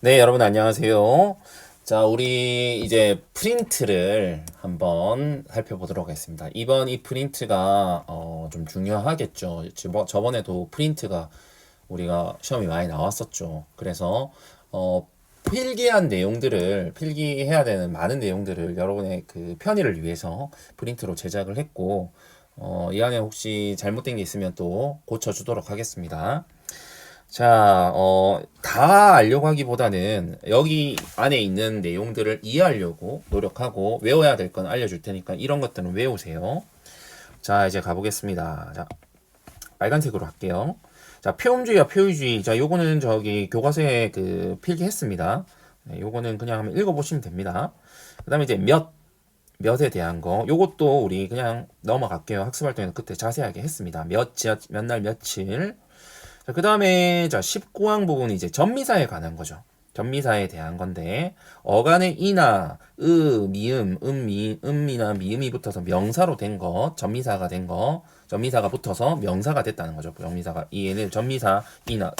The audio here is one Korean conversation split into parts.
네, 여러분 안녕하세요. 자, 우리 이제 프린트를 한번 살펴보도록 하겠습니다. 이번 이 프린트가 좀 중요하겠죠. 저번에도 프린트가 우리가 시험이 많이 나왔었죠. 그래서 필기해야 되는 많은 내용들을 여러분의 그 편의를 위해서 프린트로 제작을 했고, 이 안에 혹시 잘못된 게 있으면 또 고쳐주도록 하겠습니다. 자, 다 알려고 하기보다는 여기 안에 있는 내용들을 이해하려고 노력하고 외워야 될 건 알려줄 테니까 이런 것들은 외우세요. 자, 이제 가보겠습니다. 자, 빨간색으로 할게요. 자, 표음주의와 표의주의. 자, 요거는 저기 교과서에 그 필기했습니다. 네, 요거는 그냥 한번 읽어보시면 됩니다. 그 다음에 이제 몇에 대한 거. 요것도 우리 그냥 넘어갈게요. 학습활동에서 그때 자세하게 했습니다. 몇 날, 며칠. 자, 그 다음에, 자, 19항 부분이 이제 전미사에 관한 거죠. 전미사에 대한 건데, 어간의 이나, 미음, 음미나 미음이 붙어서 명사로 된 거, 전미사가 된 거, 전미사가 붙어서 명사가 됐다는 거죠. 전미사가, 얘는 전미사, 이나,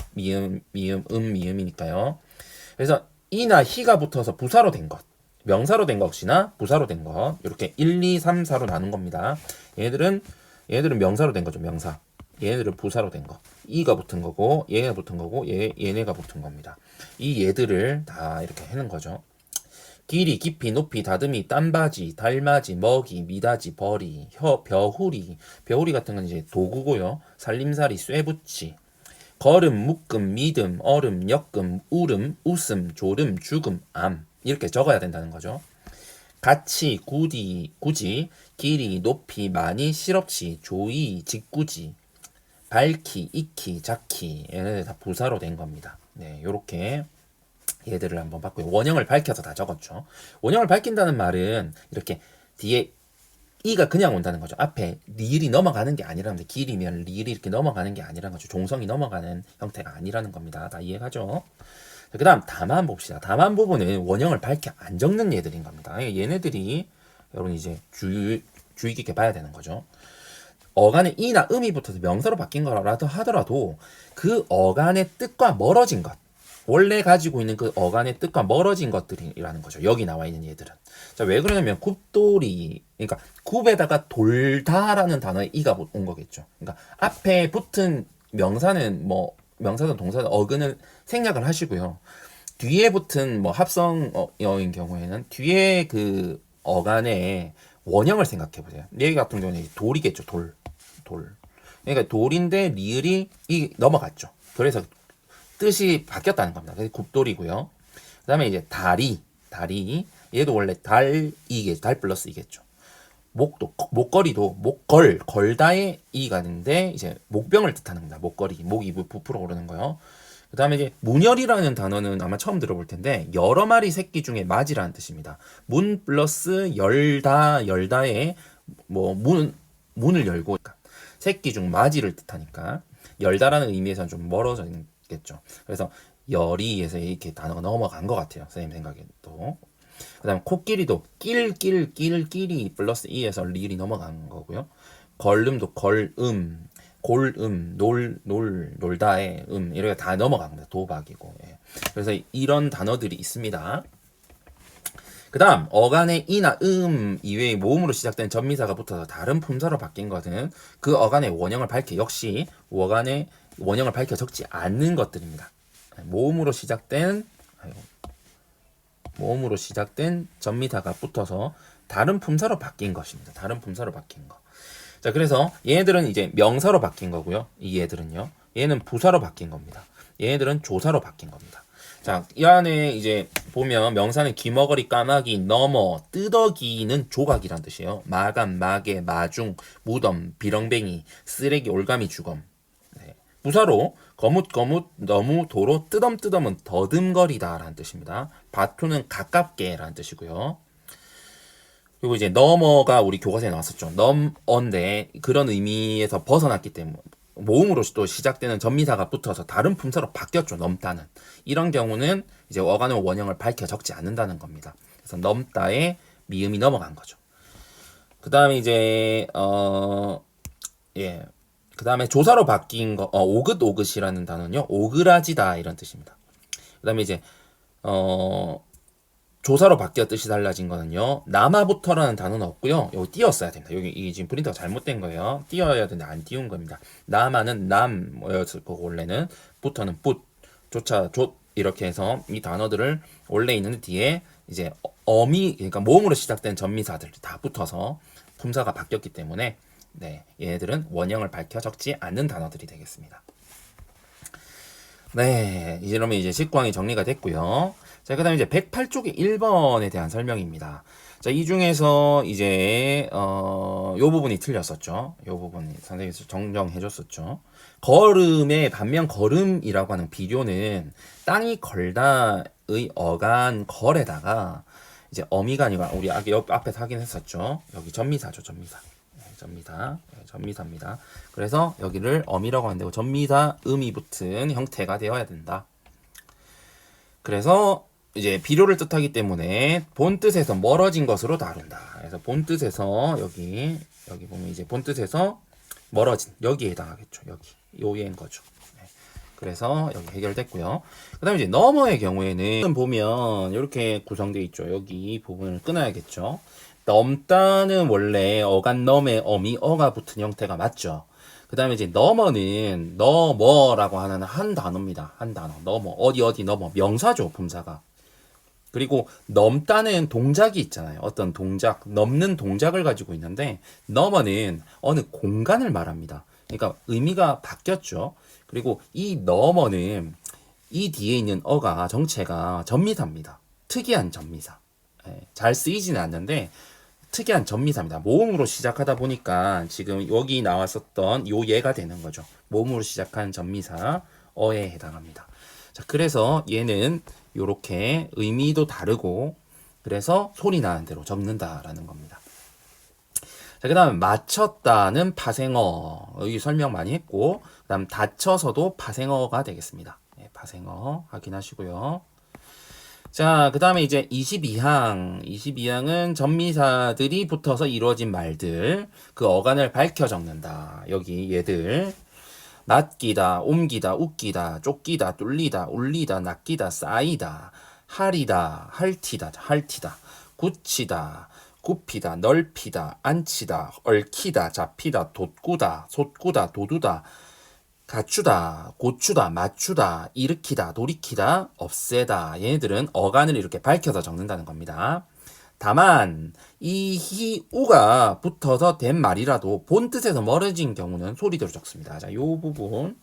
미음이니까요. 그래서 이나 희가 붙어서 부사로 된 것. 명사로 된 것 역시나 부사로 된 것. 이렇게 1, 2, 3, 4로 나눈 겁니다. 얘네들은 명사로 된 거죠. 명사. 얘네들은 부사로 된 거. 이가 붙은 거고, 얘가 붙은 거고, 얘네가 붙은 겁니다. 이 얘들을 다 이렇게 해는 거죠. 길이, 깊이, 높이, 다듬이, 땀바지, 달맞이, 먹이, 미다지, 벌이, 벼후리. 벼후리 같은 건 이제 도구고요. 살림살이, 쇠붙이. 걸음, 묶음, 믿음, 얼음, 역금, 울음, 웃음, 졸음, 죽음, 암. 이렇게 적어야 된다는 거죠. 가치, 굳이, 길이, 높이, 많이, 실없이, 조이, 직구지, 밝기, 익히, 작히 얘네들 다 부사로 된 겁니다. 네, 요렇게 얘들을 한번 봤고요. 원형을 밝혀서 다 적었죠. 원형을 밝힌다는 말은 이렇게 뒤에 이가 그냥 온다는 거죠. 앞에 리을이 넘어가는 게 아니라는 데 길이면 리을이 이렇게 넘어가는 게 아니라는 거죠. 종성이 넘어가는 형태가 아니라는 겁니다. 다 이해가죠? 그 다음 다만 봅시다. 다만 부분은 원형을 밝혀 안 적는 얘들인 겁니다. 얘네들이 여러분 이제 주의 깊게 봐야 되는 거죠. 어간에 이나 음이 붙어서 명사로 바뀐 거라도 하더라도 그 어간의 뜻과 멀어진 것, 원래 가지고 있는 그 어간의 뜻과 멀어진 것들이라는 거죠. 여기 나와 있는 얘들은. 자, 왜 그러냐면 굽돌이, 그러니까 굽에다가 돌다라는 단어에 이가 온 거겠죠. 그러니까 앞에 붙은 명사는 뭐 명사든 동사든 어근을 생략을 하시고요. 뒤에 붙은 뭐 합성어인 경우에는 뒤에 그 어간의 원형을 생각해 보세요. 얘 같은 경우는 돌이겠죠. 돌. 그러니까 돌인데 리을이 이 넘어갔죠. 그래서 뜻이 바뀌었다는 겁니다. 그래서 굽돌이고요. 그다음에 이제 다리. 얘도 원래 달 플러스 이겠죠. 목걸이도 걸다의 이가 있는데 이제 목병을 뜻하는 겁니다. 목걸이, 목이 부풀어 오르는 거요. 그 다음에 이제 문열이라는 단어는 아마 처음 들어볼 텐데 여러 마리 새끼 중에 맞이라는 뜻입니다. 문 플러스 열다의 뭐 문을 열고 새끼 중 맞이를 뜻하니까 열다라는 의미에서는 좀 멀어져 있겠죠. 그래서 열이에서 이렇게 단어가 넘어간 것 같아요. 선생님 생각에도. 그 다음 코끼리도 끼리 플러스 이에서 리을이 넘어간 거고요. 걸음도 골음, 놀다의 이렇게 다 넘어간 겁니다. 도박이고. 예. 그래서 이런 단어들이 있습니다. 그 다음 어간의 이나 이외의 모음으로 시작된 전미사가 붙어서 다른 품사로 바뀐 것은 그 어간의 원형을 밝혀 역시 어간의 원형을 밝혀 적지 않는 것들입니다. 모음으로 시작된 전미사가 붙어서 다른 품사로 바뀐 것입니다. 다른 품사로 바뀐 거. 자, 그래서 얘네들은 이제 명사로 바뀐 거고요. 이 얘들은요. 얘는 부사로 바뀐 겁니다. 얘네들은 조사로 바뀐 겁니다. 자, 이 안에 이제 보면 명사는 귀머거리, 까마귀, 넘어, 뜯어기는 조각이란 뜻이에요. 마감, 마개, 마중, 무덤, 비렁뱅이, 쓰레기, 올가미, 주검. 네. 부사로 거뭇, 너무, 도로, 뜨덤은 더듬거리다라는 뜻입니다. 바투는 가깝게라는 뜻이고요. 그리고 이제 넘어가 우리 교과서에 나왔었죠. 넘어인데 그런 의미에서 벗어났기 때문에 모음으로 또 시작되는 전미사가 붙어서 다른 품사로 바뀌었죠. 넘다는. 이런 경우는 이제 어간의 원형을 밝혀 적지 않는다는 겁니다. 그래서 넘다에 미음이 넘어간 거죠. 그 다음에 이제 그 다음에 조사로 바뀐 거 오긋이라는 단어는요. 오그라지다 이런 뜻입니다. 그 다음에 이제 조사로 바뀌어 뜻이 달라진 거는요. 남아부터라는 단어는 없고요. 여기 띄었어야 됩니다. 여기 이 지금 프린터가 잘못된 거예요. 띄어야 되는데 안 띄운 겁니다. 남아는 남였을 거고 원래는 부터는 붓, 조차 조 이렇게 해서 이 단어들을 원래 있는 뒤에 이제 어미 그러니까 모음으로 시작된 전미사들 다 붙어서 품사가 바뀌었기 때문에 네, 얘네들은 원형을 밝혀 적지 않는 단어들이 되겠습니다. 네, 이러면 이제 식광이 정리가 됐고요. 자, 그 다음에 이제 108쪽의 1번에 대한 설명입니다. 자, 이 중에서 이제, 요 부분이 틀렸었죠. 요 부분이 선생님께서 정정해 줬었죠. 걸음의 반면 걸음이라고 하는 비료는 땅이 걸다의 어간 걸에다가 이제 어미가 아니라 우리 옆 앞에서 확인했었죠. 여기 전미사죠, 전미사. 전미사, 전미사입니다. 그래서 여기를 어미라고 하는데 전미사 음이 붙은 형태가 되어야 된다. 그래서 이제 비료를 뜻하기 때문에 본 뜻에서 멀어진 것으로 다룬다. 그래서 본 뜻에서 여기 보면 이제 본 뜻에서 멀어진 여기에 해당하겠죠. 여기 요예인 거죠. 네. 그래서 여기 해결됐고요. 그다음에 이제 너머의 경우에는 보면 이렇게 구성되어 있죠. 여기 부분을 끊어야겠죠. 넘다는 원래 어간 넘에 어미 어가 붙은 형태가 맞죠. 그 다음에 이제 넘어는 넘어라고 하는 한 단어입니다. 한 단어. 넘어. 어디 넘어. 명사죠. 품사가. 그리고 넘다는 동작이 있잖아요. 어떤 동작, 넘는 동작을 가지고 있는데 넘어는 어느 공간을 말합니다. 그러니까 의미가 바뀌었죠. 그리고 이 넘어는 이 뒤에 있는 어가 정체가 전미사입니다. 특이한 전미사. 잘 쓰이지는 않는데 특이한 전미사입니다. 모음으로 시작하다 보니까 지금 여기 나왔었던 요 예가 되는 거죠. 모음으로 시작한 전미사 어에 해당합니다. 자, 그래서 얘는 요렇게 의미도 다르고 그래서 소리 나는 대로 적는다라는 겁니다. 자, 그 다음에 맞췄다는 파생어 여기 설명 많이 했고 그 다음 닫혀서도 파생어가 되겠습니다. 네, 파생어 확인하시고요. 자, 그 다음에 이제 22항은 전미사들이 붙어서 이루어진 말들, 그 어간을 밝혀 적는다. 여기 얘들. 낚이다, 옮기다, 웃기다, 쫓기다, 뚫리다, 울리다, 낚이다, 쌓이다, 할이다, 핥히다, 굳히다, 굽히다, 넓히다, 앉히다, 얽히다, 잡히다, 돋구다, 솟구다, 도두다, 갖추다, 고추다, 맞추다, 일으키다, 돌이키다, 없애다. 얘네들은 어간을 이렇게 밝혀서 적는다는 겁니다. 다만 이 히, 우가 붙어서 된 말이라도 본 뜻에서 멀어진 경우는 소리대로 적습니다. 자, 요 부분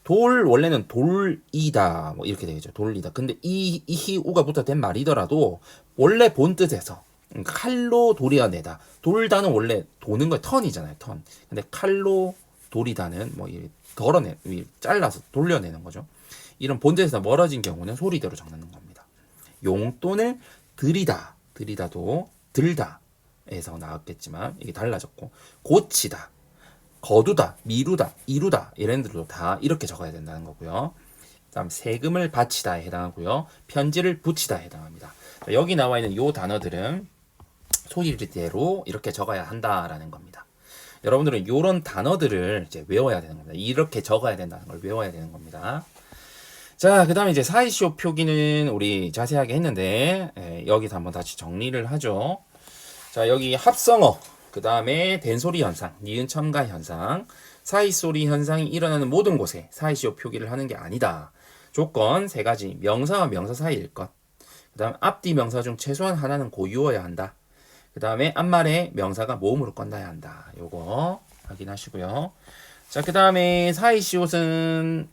원래는 돌이다 뭐 이렇게 되겠죠. 돌리다. 근데 이 히, 우가 붙어 된 말이더라도 원래 본 뜻에서 칼로 도려내다. 돌다는 원래 도는 거에 턴이잖아요. 턴. 근데 칼로 도리다는 뭐 잘라서 돌려내는 거죠. 이런 본뜻에서 멀어진 경우는 소리대로 적는 겁니다. 용돈을 들이다도 들다에서 나왔겠지만 이게 달라졌고 고치다, 거두다, 미루다, 이루다 이런 들도 다 이렇게 적어야 된다는 거고요. 다음 세금을 바치다에 해당하고요. 편지를 붙이다에 해당합니다. 여기 나와 있는 요 단어들은 소리대로 이렇게 적어야 한다라는 겁니다. 여러분들은 이런 단어들을 이제 외워야 되는 겁니다. 이렇게 적어야 된다는 걸 외워야 되는 겁니다. 자, 그 다음에 이제 사이시오 표기는 우리 자세하게 했는데, 여기서 한번 다시 정리를 하죠. 자, 여기 합성어, 그 다음에 된소리 현상, 니은 첨가 현상, 사이소리 현상이 일어나는 모든 곳에 사이시오 표기를 하는 게 아니다. 조건 세 가지, 명사와 명사 사이일 것. 그 다음 앞뒤 명사 중 최소한 하나는 고유어야 한다. 그 다음에 앞말에 명사가 모음으로 끝나야 한다. 요거 확인하시고요. 자, 그 다음에 사이시옷은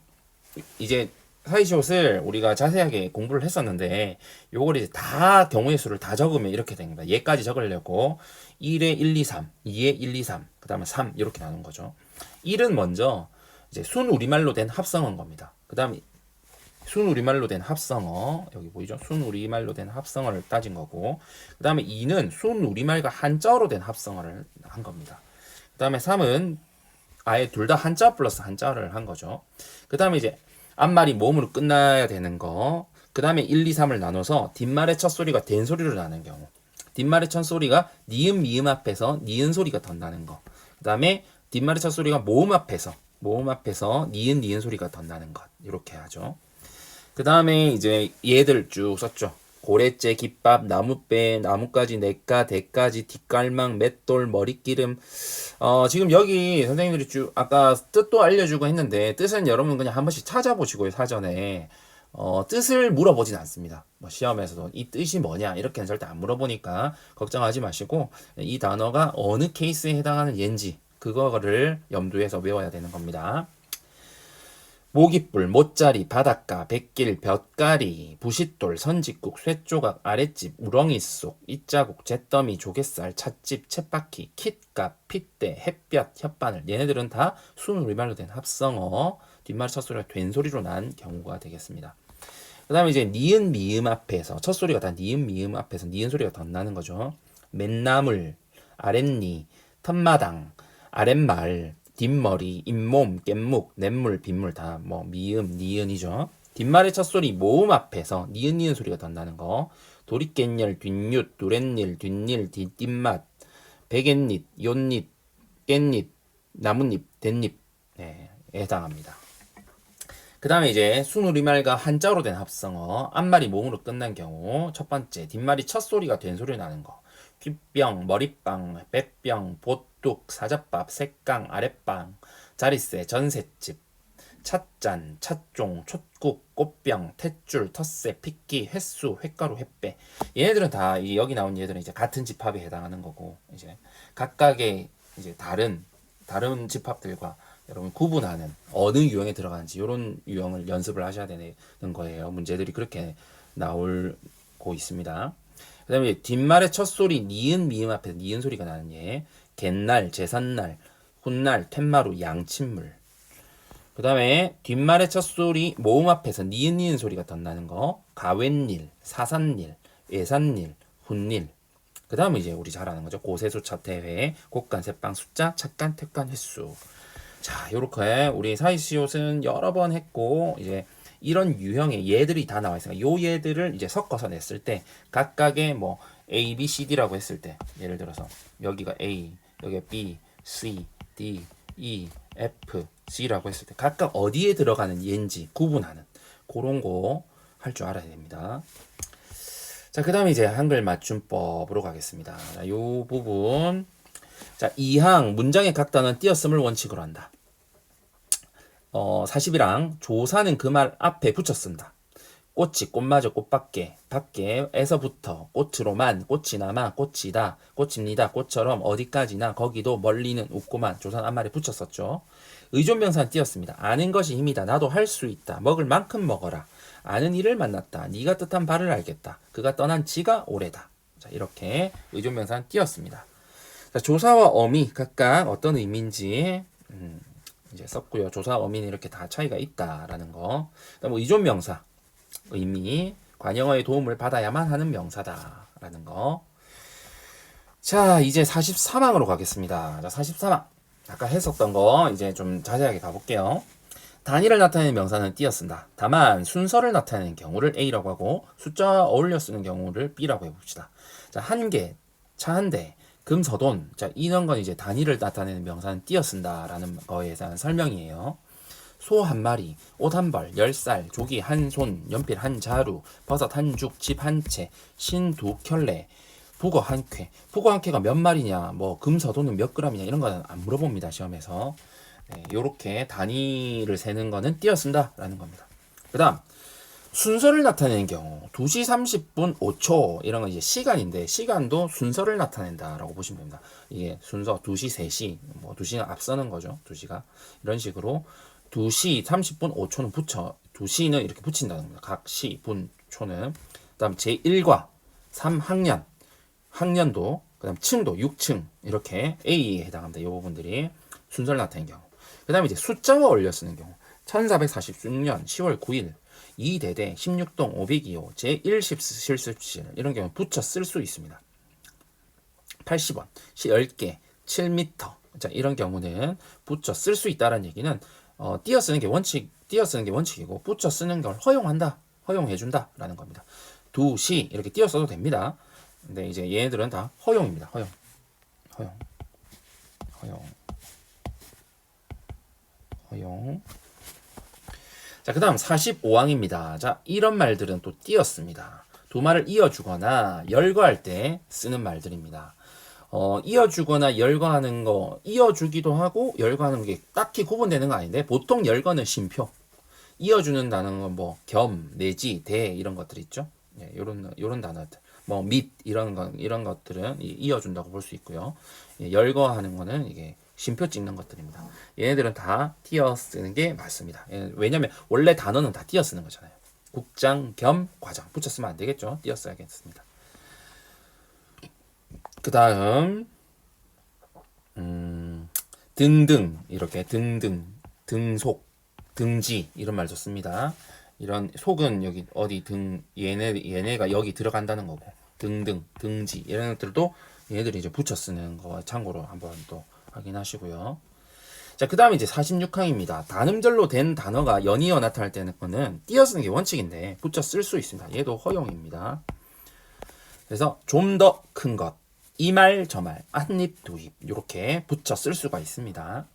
이제 사이시옷을 우리가 자세하게 공부를 했었는데 요걸 이제 다 경우의 수를 다 적으면 이렇게 됩니다. 얘까지 적으려고 1에 1, 2, 3, 2에 1, 2, 3, 그 다음에 3 이렇게 나눈 거죠. 1은 먼저 이제 순 우리말로 된 합성어인 겁니다. 그 다음에 순 우리말로 된 합성어 여기 보이죠? 순 우리말로 된 합성어를 따진 거고 그 다음에 2는 순 우리말과 한자어로 된 합성어를 한 겁니다. 그 다음에 3은 아예 둘 다 한자 플러스 한자어를 한 거죠. 그 다음에 이제 앞말이 모음으로 끝나야 되는 거. 그 다음에 1, 2, 3을 나눠서 뒷말의 첫 소리가 된 소리로 나는 경우. 뒷말의 첫 소리가 니은 미음 앞에서 니은 소리가 덧나는 거. 그 다음에 뒷말의 첫 소리가 모음 앞에서 니은 소리가 덧나는 것. 이렇게 하죠. 그 다음에 이제 얘들 쭉 썼죠. 고래째, 깃밥, 나무배, 나뭇가지, 냇가, 대까지, 뒷갈망, 맷돌, 머릿기름. 지금 여기 선생님들이 쭉 아까 뜻도 알려주고 했는데 뜻은 여러분 그냥 한 번씩 찾아보시고요, 사전에. 뜻을 물어보진 않습니다. 뭐 시험에서도 이 뜻이 뭐냐 이렇게는 절대 안 물어보니까 걱정하지 마시고 이 단어가 어느 케이스에 해당하는 예인지 그거를 염두에서 외워야 되는 겁니다. 모깃불, 못자리, 바닷가, 백길, 볕가리, 부싯돌, 선짓국, 쇠조각, 아랫집, 우렁이 속, 입자국, 잿더미, 조갯살, 찻집, 쳇바퀴, 킷값, 핏대, 햇볕, 혓바늘. 얘네들은 다 순 우리말로 된 합성어, 뒷말이 첫소리가 된 소리로 난 경우가 되겠습니다. 그 다음에 이제 니은, 미음 앞에서 첫 소리가 다 니은, 미음 앞에서 니은 소리가 더 나는 거죠. 맨나물, 아랫니, 턴마당, 아랫말, 뒷머리, 잇몸, 깻묵, 냇물, 빗물 다 뭐 미음, 니은이죠. 뒷말의 첫 소리 모음 앞에서 니은, 니은 소리가 더 나는 거. 도리깻열, 뒷윷, 두렛일, 뒷일, 뒷맛, 백갯잎, 욤잎, 깻잎, 나뭇잎, 댄잎 네, 해당합니다. 그 다음에 이제 순우리말과 한자어로 된 합성어, 앞말이 모음으로 끝난 경우, 첫 번째, 뒷말이 첫 소리가 된 소리 나는 거. 귓병, 머리빵, 배병, 보뚝, 사자밥, 색강, 아랫방, 자릿세, 전셋집, 찻잔, 찻종, 촛국, 꽃병, 탯줄, 텃세, 핏기, 횟수, 횟가루, 횟배. 얘네들은 다 여기 나온 얘들은 이제 같은 집합에 해당하는 거고 이제 각각의 이제 다른 집합들과 여러분 구분하는 어느 유형에 들어가는지 이런 유형을 연습을 하셔야 되는 거예요. 문제들이 그렇게 나오고 있습니다. 그 다음에 뒷말의 첫 소리 니은 미음 앞에서 니은 소리가 나는 예 갯날, 제삿날, 훗날, 텐마루, 양친물. 그 다음에 뒷말의 첫 소리 모음 앞에서 니은 니은 소리가 더 나는 거 가웬일, 사산일, 예산일, 훗일. 그 다음에 이제 우리 잘 아는 거죠. 고세수, 차태회, 곡간, 새빵, 숫자, 착간, 택간, 횟수. 자, 요렇게 우리 사이시옷은 여러 번 했고 이제 이런 유형의 얘들이 다 나와 있어요. 요 얘들을 이제 섞어서 냈을 때 각각의 뭐 A, B, C, D라고 했을 때 예를 들어서 여기가 A, 여기가 B, C, D, E, F, G라고 했을 때 각각 어디에 들어가는 얘인지 구분하는 그런 거 할 줄 알아야 됩니다. 자, 그 다음에 이제 한글 맞춤법으로 가겠습니다. 자, 요 부분. 자, 2항 문장의 각 단어는 띄었음을 원칙으로 한다. 41항 조사는 그 말 앞에 붙여 쓴다. 꽃이 꽃마저 꽃밖에 밖에에서부터 꽃으로만 꽃이 남아 꽃이다 꽃입니다 꽃처럼 어디까지나 거기도 멀리는 웃고만 조사는 앞말에 붙였었죠. 의존명사는 띄었습니다. 아는 것이 힘이다. 나도 할 수 있다. 먹을 만큼 먹어라. 아는 이를 만났다. 네가 뜻한 바를 알겠다. 그가 떠난 지가 오래다. 자, 이렇게 의존명사는 띄었습니다. 자, 조사와 어미 각각 어떤 의미인지 이제 썼고요. 조사 어미는 이렇게 다 차이가 있다라는 거. 그다음 의존명사 의미 관용어의 도움을 받아야만 하는 명사다라는 거. 자, 이제 43항으로 가겠습니다. 자, 43항 아까 했었던 거 이제 좀 자세하게 가볼게요. 단위를 나타내는 명사는 띄어 쓴다. 다만 순서를 나타내는 경우를 A라고 하고 숫자와 어울려 쓰는 경우를 B라고 해봅시다. 자, 한 개, 차 한 대, 금서돈. 자, 이런 건 이제 단위를 나타내는 명사는 띄어 쓴다라는 거에 대한 설명이에요. 소 한 마리, 옷 한 벌, 10살, 조기 한 손, 연필 한 자루, 버섯 한 죽, 집 한 채, 신 두 켤레, 북어 한 쾌. 북어 한 쾌가 몇 마리냐, 뭐 금서돈은 몇 그램이냐 이런 거는 안 물어봅니다 시험에서. 네, 요렇게 단위를 세는 거는 띄어 쓴다라는 겁니다. 그 다음 순서를 나타내는 경우 2시 30분 5초 이런 건 이제 시간인데 시간도 순서를 나타낸다라고 보시면 됩니다. 이게 순서 2시, 3시, 뭐 2시는 앞서는 거죠. 2시가 이런 식으로 2시 30분 5초는 붙여 2시는 이렇게 붙인다는 겁니다. 각 시, 분, 초는. 그 다음 제1과 3학년 학년도 그 다음 층도 6층 이렇게 A에 해당합니다. 이 부분들이 순서를 나타내는 경우. 그 다음에 이제 숫자와 올려 쓰는 경우 1446년 10월 9일 2대대 16동 502호 제1 실습실 이런 경우 붙여 쓸 수 있습니다. 80원 10개 7m 자, 이런 경우는 붙여 쓸 수 있다는 얘기는 띄어 쓰는 게 원칙이고 붙여 쓰는 걸 허용해 준다라는 겁니다. 2시 이렇게 띄어 써도 됩니다. 근데 이제 얘네들은 다 허용입니다. 허용. 자, 그 다음 45항입니다. 자, 이런 말들은 또 띄었습니다. 두 말을 이어주거나 열거할 때 쓰는 말들입니다. 이어주거나 열거하는 거, 이어주기도 하고 열거하는 게 딱히 구분되는 거 아닌데, 보통 열거는 쉼표, 이어주는 단어는 뭐 겸, 내지, 대 이런 것들 있죠. 예, 요런 단어들, 뭐 및 이런 것들은 이어준다고 볼 수 있고요. 예, 열거하는 거는 이게 쉼표 찍는 것들입니다. 얘네들은 다 띄어 쓰는 게 맞습니다. 예, 왜냐면 원래 단어는 다 띄어 쓰는 거잖아요. 국장, 겸, 과장 붙여 쓰면 안 되겠죠. 띄어 써야겠습니다. 그 다음 등등 이렇게 등등, 등속, 등지 이런 말도 씁니다. 이런 속은 여기 어디 얘네가 여기 들어간다는 거고 등등, 등지 이런 것들도 얘네들이 이제 붙여 쓰는 거 참고로 한번 또 확인하시고요. 자, 그 다음에 이제 46항입니다. 단음절로 된 단어가 연이어 나타날 때는 거는 띄어 쓰는 게 원칙인데 붙여 쓸 수 있습니다. 얘도 허용입니다. 그래서 좀 더 큰 것, 이 말 저 말, 한입 두입 이렇게 붙여 쓸 수가 있습니다.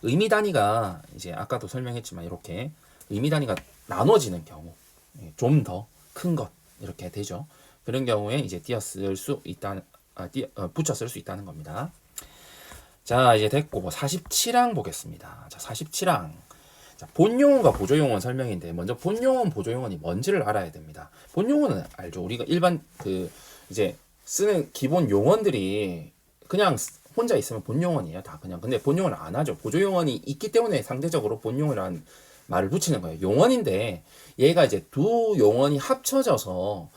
의미 단위가 이제 아까도 설명했지만 이렇게 의미 단위가 나눠지는 경우, 좀 더 큰 것 이렇게 되죠. 그런 경우에 이제 띄어 쓸 수 있다는 붙여 쓸 수 있다는 겁니다. 자, 이제 됐고 47항 보겠습니다. 자, 47항. 자, 본용어과 보조용어 설명인데 먼저 본용어, 보조용어는 뭔지를 알아야 됩니다. 본용어는 알죠. 우리가 일반 이제 쓰는 기본 용언들이 그냥 혼자 있으면 본용어이에요. 다 그냥. 근데 본용어를 안 하죠. 보조용어는 있기 때문에 상대적으로 본용어라는 말을 붙이는 거예요. 용언인데 얘가 이제 두 용언이 합쳐져서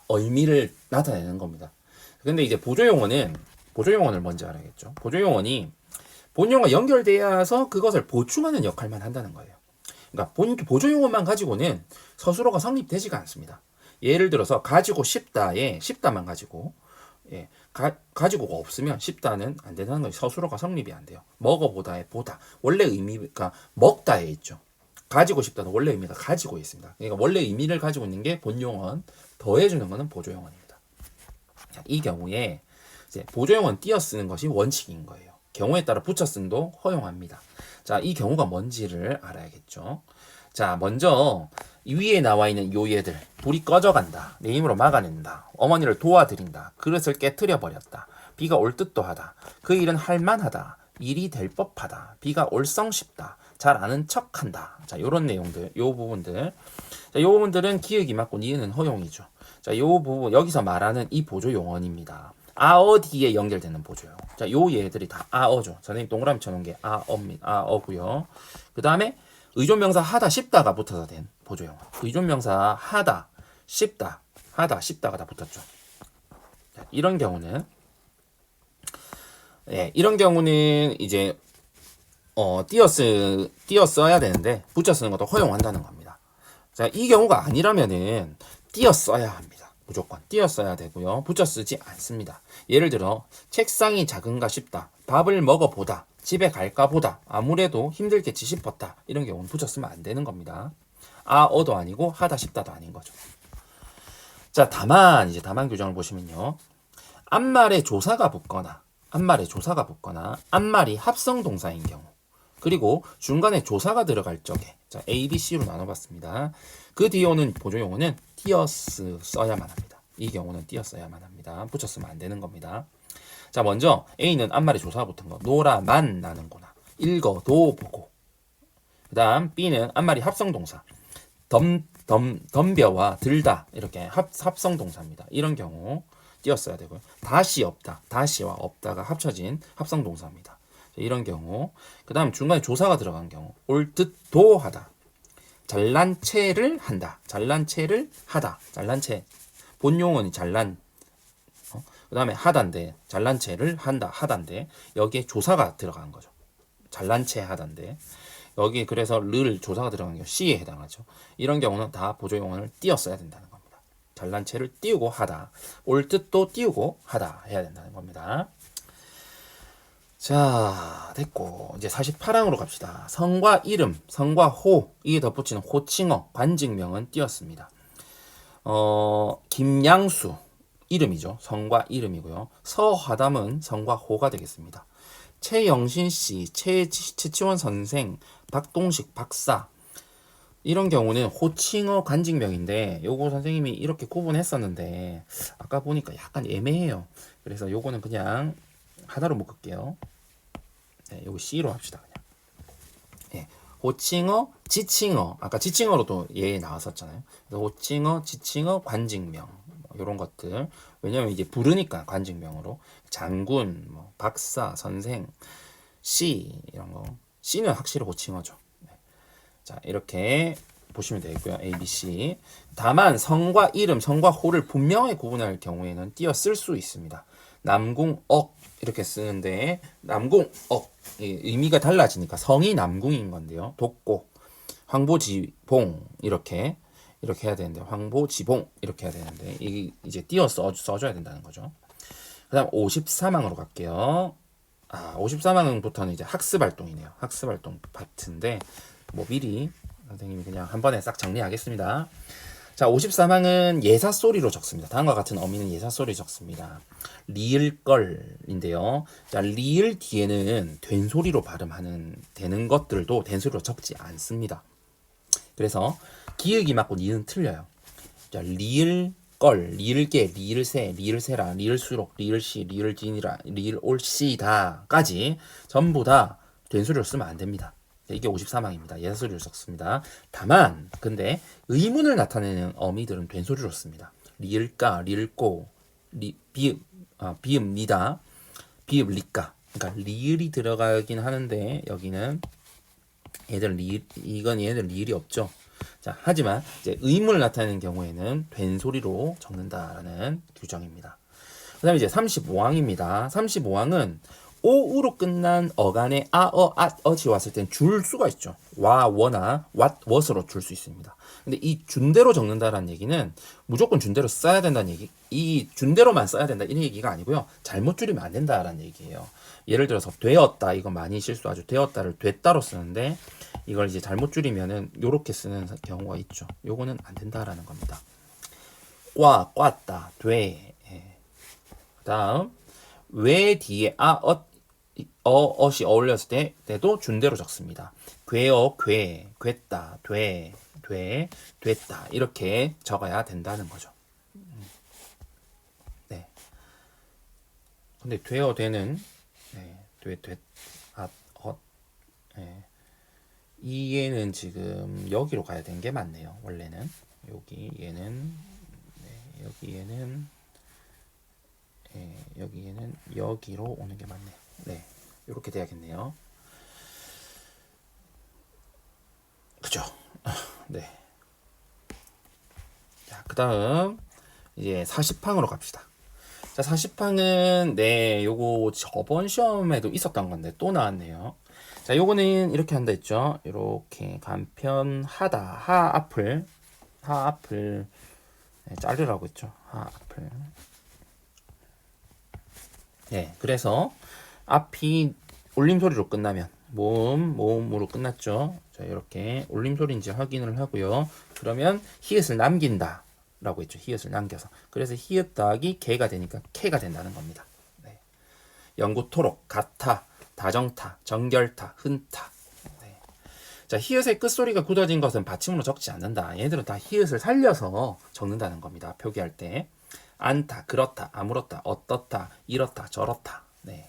의미를 나타내는 겁니다. 근데 이제 보조용어를 먼저 알아야겠죠. 보조용어는 본용어가 연결되어서 그것을 보충하는 역할만 한다는 거예요. 그러니까 보조용어만 가지고는 서술어가 성립되지가 않습니다. 예를 들어서 가지고 싶다에 싶다만 가지고 가지고가 없으면 싶다는 안 된다는 거예요. 서술어가 성립이 안 돼요. 먹어보다에 보다 원래 의미가 먹다에 있죠. 가지고 싶다도 원래 의미가 가지고 있습니다. 그러니까 원래 의미를 가지고 있는 게 본용어, 더해주는 거는 보조용어입니다. 자, 이 경우에 이제 보조용어는 띄어 쓰는 것이 원칙인 거예요. 경우에 따라 붙여 쓴도 허용합니다. 자, 이 경우가 뭔지를 알아야겠죠. 자, 먼저 위에 나와 있는 요예들. 불이 꺼져간다. 내 힘으로 막아낸다. 어머니를 도와드린다. 그릇을 깨트려 버렸다. 비가 올 듯도 하다. 그 일은 할만하다. 일이 될 법하다. 비가 올성 싶다. 잘 아는 척한다. 자, 요런 내용들, 요 부분들. 자, 요 부분들은 기역이 맞고 니은은 허용이죠. 자, 요 부분 여기서 말하는 이 보조 용어입니다. 아어 뒤에 연결되는 보조요. 자, 요 얘들이 다 아어죠. 선생님 동그라미 쳐놓은 게 아어입니다. 아어고요. 그 다음에 의존명사 하다 싶다가 붙어서 된 보조용어. 의존명사 하다 싶다 하다 싶다가 다 붙었죠. 자, 이런 경우는 이제 띄어 써야 되는데 붙여 쓰는 것도 허용한다는 겁니다. 자, 이 경우가 아니라면은 띄어 써야 합니다. 무조건 띄어 써야 되고요. 붙여 쓰지 않습니다. 예를 들어 책상이 작은가 싶다. 밥을 먹어보다. 집에 갈까 보다. 아무래도 힘들겠지 싶었다. 이런 경우는 붙여 쓰면 안 되는 겁니다. 아어도 아니고 하다 싶다도 아닌 거죠. 자, 다만 규정을 보시면요. 앞말에 조사가 붙거나 앞말이 합성 동사인 경우, 그리고 중간에 조사가 들어갈 적에, 자, A, B, C로 나눠봤습니다. 그 뒤에 오는 보조용어는 띄어 써야만 합니다. 이 경우는 띄어 써야만 합니다. 붙여 쓰면 안 되는 겁니다. 자, 먼저 A는 앞말에 조사가 붙은 거, 노라만 나는구나, 읽어도 보고. 그 다음 B는 앞말이 합성동사, 덤벼와 들다 이렇게 합성동사입니다. 이런 경우 띄었어야 되고요. 다시 없다, 다시와 없다가 합쳐진 합성동사입니다. 이런 경우. 그 다음 중간에 조사가 들어간 경우, 올 듯도 하다, 잘난 체를 한다, 잘난 체를 하다, 잘난 체 본용어는 잘난, 그 다음에 하단데 잘난 체를 한다, 하단데 여기에 조사가 들어간 거죠. 잘난 체 하단데 여기 그래서 를 조사가 들어간 경우 C에 해당하죠. 이런 경우는 다 보조용어를 띄었어야 된다는 겁니다. 잘난 체를 띄우고 하다, 올 뜻도 띄우고 하다 해야 된다는 겁니다. 자, 됐고 이제 48항으로 갑시다. 성과 이름, 성과 호, 이에 덧붙이는 호칭어, 관직명은 띄었습니다. 김양수 이름이죠. 성과 이름이고요. 서화담은 성과 호가 되겠습니다. 최영신 씨, 최치원 선생, 박동식 박사, 이런 경우는 호칭어 관직명인데 요거 선생님이 이렇게 구분했었는데 아까 보니까 약간 애매해요. 그래서 요거는 그냥 하나로 묶을게요. 네, 요거 C로 합시다. 그냥. 네, 호칭어, 지칭어. 아까 지칭어로도 예 나왔었잖아요. 그래서 호칭어, 지칭어, 관직명 이런 것들. 왜냐면 이제 부르니까 관직명으로 장군, 뭐 박사, 선생, C 이런 거. C는 확실히 호칭어죠. 자, 이렇게 보시면 되겠고요. A, B, C. 다만 성과 이름, 성과 호를 분명히 구분할 경우에는 띄어 쓸 수 있습니다. 남궁억 이렇게 쓰는데 남궁억 의미가 달라지니까 성이 남궁인 건데요. 독고, 황보지봉 이렇게 해야 되는데 황보지봉 이렇게 해야 되는데 이제 띄어 써줘야 된다는 거죠. 그다음 54망으로 갈게요. 54망부터는 이제 학습활동이네요. 학습활동 파트인데 뭐 미리 선생님이 그냥 한 번에 싹 정리하겠습니다. 자, 54망은 예사소리로 적습니다. 다음과 같은 어미는 예사소리 적습니다. 리을걸인데요. 자, 리을 뒤에는 된소리로 발음하는 되는 것들도 된소리로 적지 않습니다. 그래서 기역이 맞고 니은 틀려요. 자, 리을걸, 리을게, 리을새, 리을새라, 리을수록, 리을시, 리을진이라, 리을올시다까지 전부 다 된소리로 쓰면 안 됩니다. 이게 54망입니다. 예사소리로 썼습니다. 다만 근데 의문을 나타내는 어미들은 된소리로 씁니다. 리을까, 리을꼬, 비읍 니다, 비읍 리까. 그러니까 리을이 들어가긴 하는데 여기는 이건 얘네들 리을이 없죠. 자, 하지만 이제 의문을 나타내는 경우에는 된소리로 적는다라는 규정입니다. 그다음에 이제 35항입니다. 35항은 오우로 끝난 어간에 앗,엇이 왔을 땐 줄 수가 있죠. 와, 워나 what으로 줄 수 있습니다. 근데 이 준대로 적는다라는 얘기는 무조건 준대로 써야 된다는 얘기, 이 준대로만 써야 된다 이런 얘기가 아니고요. 잘못 줄이면 안 된다라는 얘기예요. 예를 들어서 되었다, 이거 많이 실수하죠. 되었다를 됐다로 쓰는데 이걸 이제 잘못 줄이면은 요렇게 쓰는 경우가 있죠. 요거는 안 된다라는 겁니다. 꽈다, 돼. 그다음 왜 뒤에 어엇이 어울렸을 때도 준대로 적습니다. 괴어, 괴다, 됐다 이렇게 적어야 된다는 거죠. 네. 근데 되어 되는 네. 이에는 지금 여기로 가야 되는 게 맞네요. 원래는 여기 얘는 여기에는 여기에는 여기로 오는 게 맞네요. 네, 이렇게 돼야겠네요. 그죠? 네. 자, 그다음 이제 40항으로 갑시다. 자, 40항은 요거 저번 시험에도 있었던 건데 또 나왔네요. 자, 요거는 이렇게 한다 했죠. 이렇게 간편하다, 하 앞을 자르라고 했죠. 하 앞을. 네, 그래서 앞이 올림소리로 끝나면 모음으로 끝났죠. 자, 이렇게 올림소리인지 확인을 하고요. 그러면 히읗을 남긴다 라고 했죠. 히읗을 남겨서. 그래서 히읗 더하기 개가 되니까 캐가 된다는 겁니다. 네. 영구토록, 같아, 다정타, 정결타, 흔타. 네. 자, 히읗의 끝소리가 굳어진 것은 받침으로 적지 않는다. 얘들은 다 히읗을 살려서 적는다는 겁니다. 표기할 때. 않다, 그렇다, 아무렇다, 어떻다, 이렇다, 저렇다. 네.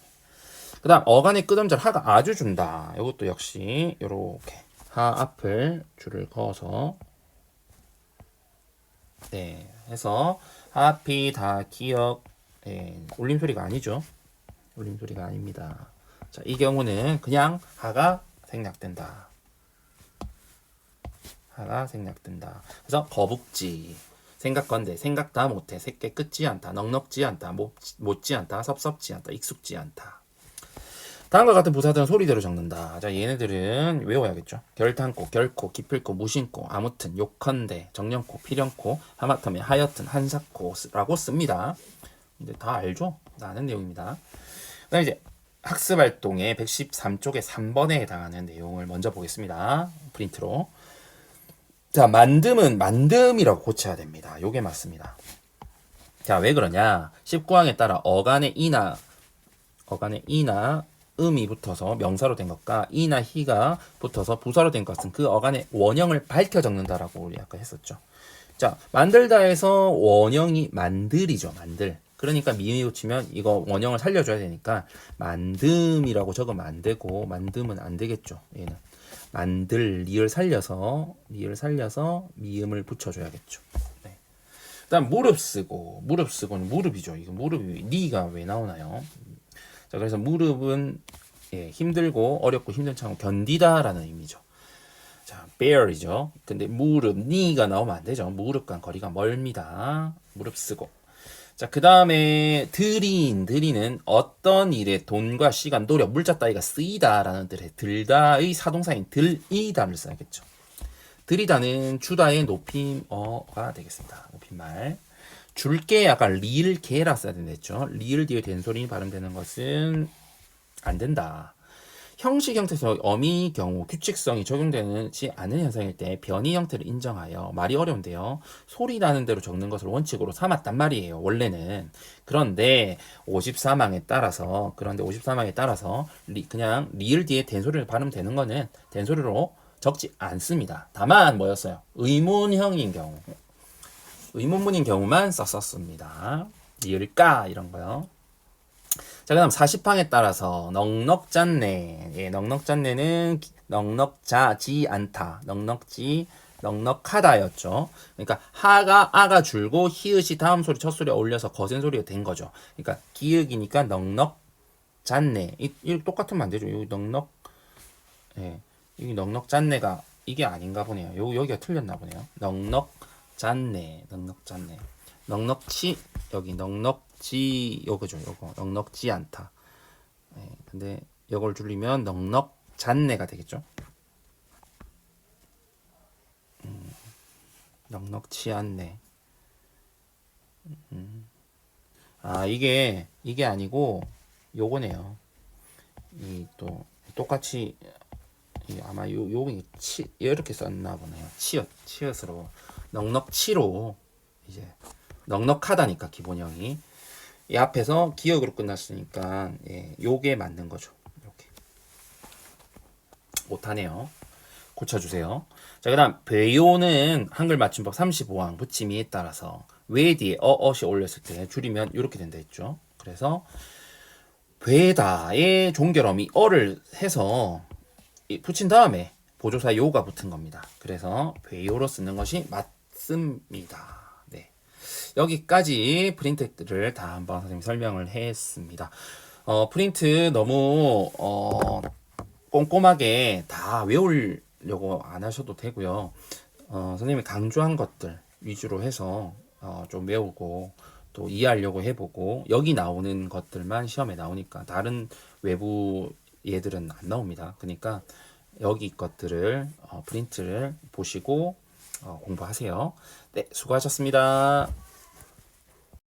그 다음 어간의 끝음절 하가 아주 준다. 이것도 역시 이렇게 하 앞을 줄을 그어서 해서 하피 다 기억 울림소리가 아니죠. 울림소리가 아닙니다. 자, 이 경우는 그냥 하가 생략된다. 하가 생략된다. 그래서 거북지 생각건대 생각 다 못해 새끼 끝지 않다 넉넉지 않다 못지 않다 섭섭지 않다 익숙지 않다. 다음과 같은 부사들은 소리대로 적는다. 자, 얘네들은 외워야겠죠. 결탄코, 결코, 기필코, 무심코, 아무튼, 욕컨대, 정령코, 필연코, 하마터면, 하여튼, 한사코라고 씁니다. 근데 다 알죠? 다 아는 내용입니다. 그다음 이제 학습활동의 113쪽의 3번에 해당하는 내용을 먼저 보겠습니다. 프린트로. 자, 만듦은 만듦이라고 고쳐야 됩니다. 요게 맞습니다. 자, 왜 그러냐? 19항에 따라 어간의 이나 음이 붙어서 명사로 된 것과 이나 히가 붙어서 부사로 된 것은 그 어간의 원형을 밝혀 적는다라고 우리 아까 했었죠. 자, 만들다에서 원형이 만들이죠. 만들. 그러니까 미음이 붙이면 이거 원형을 살려줘야 되니까 만듦이라고 적으면 안 되고 만듦은 안 되겠죠. 얘는 만들 리을 살려서 미음을 붙여줘야겠죠. 네. 그다음 무릎 쓰고는 무릎이죠. 이거 무릎이 니가 왜 나오나요? 자, 그래서 무릎은 예, 힘들고 어렵고 힘든 참을 견디다라는 의미죠. 자, bear이죠. 근데 무릎, 니가 나오면 안 되죠. 무릎과 거리가 멀습니다. 무릎 쓰고. 자, 그 다음에 들이는 어떤 일에 돈과 시간, 노력, 물자 따위가 쓰이다라는 뜻의 들다의 사동사인 들이다를 써야겠죠. 들이다는 주다의 높임어가 되겠습니다. 높임말. 줄게 약간 리을게라 써야 된댔죠. 리을 뒤에 된소리 발음되는 것은 안 된다. 형식 형태에서 어미 경우 규칙성이 적용되지 않은 현상일 때 변이 형태를 인정하여 말이 어려운데요. 소리 나는 대로 적는 것을 원칙으로 삼았단 말이에요. 원래는. 그런데 54망에 따라서 그냥 리을 뒤에 된소리를 발음되는 거는 된소리로 적지 않습니다. 다만 뭐였어요? 의문형인 경우. 의문문인 경우만 썼습니다. 리을까 이런 거요. 자, 그 다음 40항에 따라서 넉넉잖네. 예, 넉넉잖네는 넉넉자지 않다. 넉넉하다였죠. 그러니까 아가 줄고 히읗이 다음 소리 첫 소리에 어울려서 거센 소리가 된 거죠. 그러니까 기역이니까 넉넉잖네. 이 똑같으면 안 되죠. 여기 예, 여기 넉넉잖네가 이게 아닌가 보네요. 여기가 틀렸나 보네요. 넉넉잖네. 넉넉치 여기 요거죠. 요거 넉넉지 않다. 네, 근데 이걸 줄이면 넉넉잖네가 되겠죠. 넉넉치 않네. 아, 이게 아니고 요거네요. 이 또 똑같이 아마 요게 이렇게 썼나 보네요. 치읓으로 넉넉치로 이제 넉넉하다니까 기본형이 이 앞에서 기역으로 끝났으니까 예, 요게 맞는 거죠. 이렇게 못하네요. 고쳐주세요. 자, 그다음 배요는 한글 맞춤법 35항 붙임이에 따라서 왜 뒤에 어엇이 올렸을 때 줄이면 이렇게 된다 했죠. 그래서 되다의 종결어미 어를 해서 붙인 다음에 보조사 요가 붙은 겁니다. 그래서 배요로 쓰는 것이 맞습니다. 네. 여기까지 프린트를 다 한번 선생님이 설명을 했습니다. 프린트 너무 꼼꼼하게 다 외우려고 안 하셔도 되고요. 선생님이 강조한 것들 위주로 해서 좀 외우고 또 이해하려고 해보고 여기 나오는 것들만 시험에 나오니까 다른 외부 얘들은 안 나옵니다. 그러니까 여기 것들을 프린트를 보시고 공부하세요. 네, 수고하셨습니다.